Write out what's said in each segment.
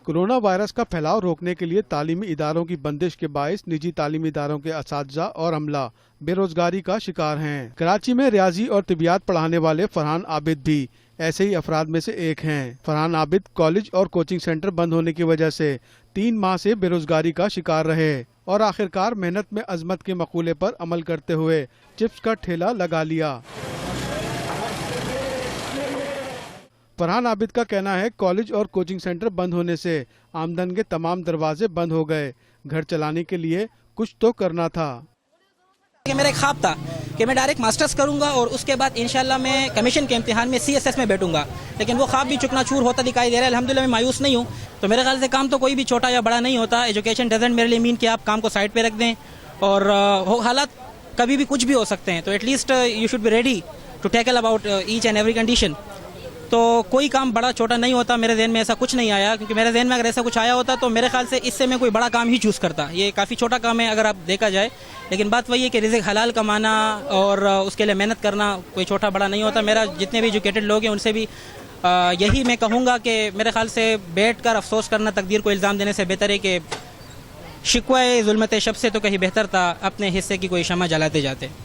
Corona virus का फैलाव रोकने के लिए तालीमी इदारों की बंदिश के बाइस निजी तालीमी इदारों के असातिज़ा और अमला बेरोजगारी का शिकार हैं। कराची में रियाजी और तिबियात पढ़ाने वाले फरहान आबिद भी ऐसे ही अफराद में से एक हैं। फरहान आबिद कॉलेज और कोचिंग सेंटर बंद होने की वजह से 3 माह से बेरोजगारी का शिकार रहे और आखिरकार मेहनत में अजमत के मकूले पर अमल करते हुए चिप्स का ठेला लगा लिया। फरहान आबिद का कहना है कॉलेज और कोचिंग सेंटर बंद होने से आमदन के तमाम दरवाजे बंद हो गए। घर चलाने के लिए कुछ तो करना था। मेरा एक ख्वाब था कि मैं डायरेक्ट मास्टर्स करूंगा और उसके बाद इंशाल्लाह मैं कमीशन के इम्तिहान में CSS में बैठूंगा, लेकिन वो ख्वाब भी चूर होता दिखाई दे रहा है। अल्हम्दुलिल्लाह मैं मायूस नहीं हूँ। तो मेरे ख्याल से काम तो कोई भी छोटा या बड़ा नहीं होता। एजुकेशन डजंट मेरे लिए मीन कि आप काम को साइड पे रख दें और हालात कभी भी कुछ भी हो सकते हैं, तो at least you should be ready to tackle about each and every condition. तो कोई काम बड़ा छोटा नहीं होता। मेरे ज़हन में ऐसा कुछ नहीं आया, क्योंकि मेरे ज़हन में अगर ऐसा कुछ आया होता तो मेरे ख्याल से इससे मैं कोई बड़ा काम ही चूज़ करता। ये काफ़ी छोटा काम है अगर आप देखा जाए, लेकिन बात वही है कि रिज़्क़ हलाल कमाना और उसके लिए मेहनत करना कोई छोटा बड़ा नहीं होता। मेरा जितने भी एजुकेटेड लोग हैं उनसे भी यही मैं कहूँगा कि मेरे ख्याल से बैठ कर अफसोस करना तकदीर को इल्ज़ाम देने से बेहतर है कि शिकवा ज़ुल्मत शब से तो कहीं बेहतर था अपने हिस्से की कोई शम्मा जलाते जाते।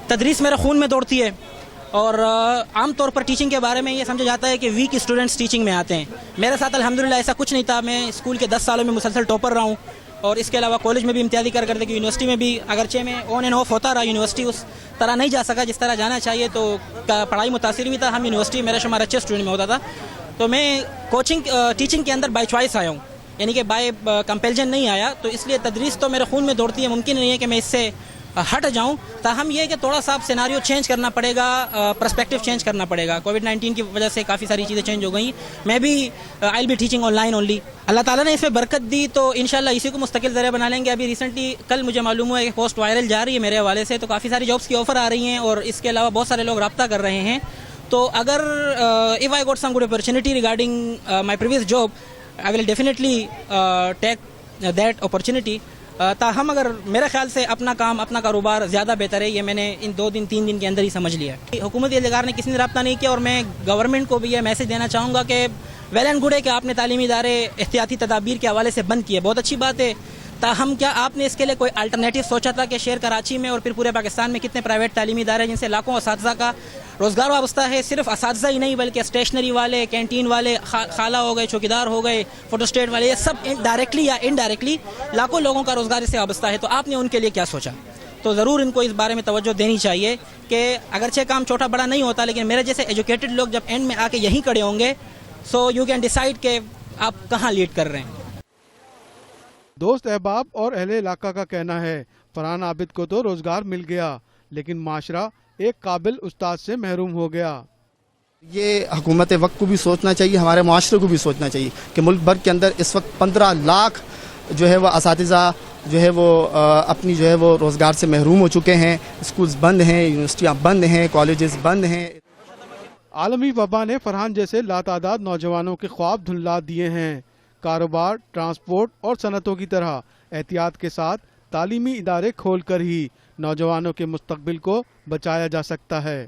तदरीस मेरे खून में दौड़ती है और आम तौर पर टीचिंग के बारे में ये समझा जाता है कि वीक स्टूडेंट्स टीचिंग में आते हैं। मेरे साथ अल्हम्दुलिल्लाह ऐसा कुछ नहीं था। मैं स्कूल के 10 सालों में मुसलसल टॉपर रहा हूँ और इसके अलावा कॉलेज में भी इम्तियाज़ी करते कि यूनिवर्सिटी में भी अगरचे में ऑन एंड ऑफ होता रहा। यूनिवर्सिटी उस तरह नहीं जा सका जिस तरह जाना चाहिए, तो पढ़ाई मुतासिर भी था। हम यूनिवर्सिटी मेरा शुमार अच्छे स्टूडेंट में होता था। तो मैं टीचिंग के अंदर बाई चॉइस आया हूँ, यानी कि बाय कंपेल्जन नहीं आया। तो इसलिए तदरीस तो मेरे खून में दौड़ती है, मुमकिन नहीं है कि मैं इससे हट जाऊं। ताहम ये है कि थोड़ा सा सिनारियो चेंज करना पड़ेगा, पर्सपेक्टिव चेंज करना पड़ेगा। कोविड-19 की वजह से काफ़ी सारी चीज़ें चेंज हो गई। मैं भी I will be teaching online only. अल्लाह ताला ने इसमें बरकत दी तो इंशाल्लाह इसी को मुस्तकिल ज़रिया बना लेंगे। अभी रिसेंटली कल मुझे मालूम हुआ कि पोस्ट वायरल जा रही है मेरे हवाले से, तो काफ़ी सारी जॉब्स की ऑफ़र आ रही हैं और इसके अलावा बहुत सारे लोग रब्ता कर रहे हैं। तो अगर if I got some good opportunity regarding my previous job, I will definitely take that opportunity. ताहम अगर मेरे ख्याल से अपना काम अपना कारोबार ज़्यादा बेहतर है, ये मैंने इन 2 दिन 3 दिन के अंदर ही समझ लिया है। हुकूमती एहलकार ने किसी ने रब्ता नहीं किया और मैं गवर्नमेंट को भी ये मैसेज देना चाहूँगा कि वेल एंड गुड है कि आपने तालीमी इदारे एहतियाती तदाबीर के हवाले से बंद किए, बहुत अच्छी बात है। ताहम क्या आपने इसके लिए कोई अल्टरनेटिव सोचा था कि शहर कराची में और फिर पूरे पाकिस्तान में कितने प्राइवेट तालीमी इदारे हैं जिनसे लाखों असातिज़ा का रोज़गार वाबस्ता है। सिर्फ असातिज़ा ही नहीं बल्कि स्टेशनरी वाले, कैंटीन वाले, खाला हो गए, चौकीदार हो गए, फोटोस्टेट वाले, ये सब डायरेक्टली या इनडायरेक्टली लाखों लोगों का रोज़गार इससे वाबस्ता है। तो आपने उनके लिए क्या सोचा? तो ज़रूर इनको इस बारे में तवज्जो देनी चाहिए कि अगरचे काम छोटा बड़ा नहीं होता, लेकिन मेरे जैसे एजुकेटेड लोग जब एंड में आके यहीं खड़े होंगे, सो यू कैन डिसाइड कि आप कहाँ लीड कर रहे हैं। दोस्त अहबाब और अहले इलाका का कहना है फरहान आबिद को तो रोजगार मिल गया, लेकिन माशरा एक काबिल उस्ताद से महरूम हो गया। ये हुकूमत वक्त को भी सोचना चाहिए, हमारे माशरे को भी सोचना चाहिए कि मुल्क भर के अंदर इस वक्त 15 लाख जो है वो असातिज़ा जो है वो अपनी जो है वो रोज़गार से महरूम हो चुके हैं। स्कूल्स बंद हैं, यूनिवर्सिटियाँ बंद हैं, कॉलेजेस बंद हैं। आलमी वबा ने फरहान जैसे लातादाद नौजवानों के ख्वाब धुंधला दिए हैं। कारोबार, ट्रांसपोर्ट और सनतों की तरह एहतियात के साथ तालीमी इदारे खोल कर ही नौजवानों के मुस्तकबिल को बचाया जा सकता है।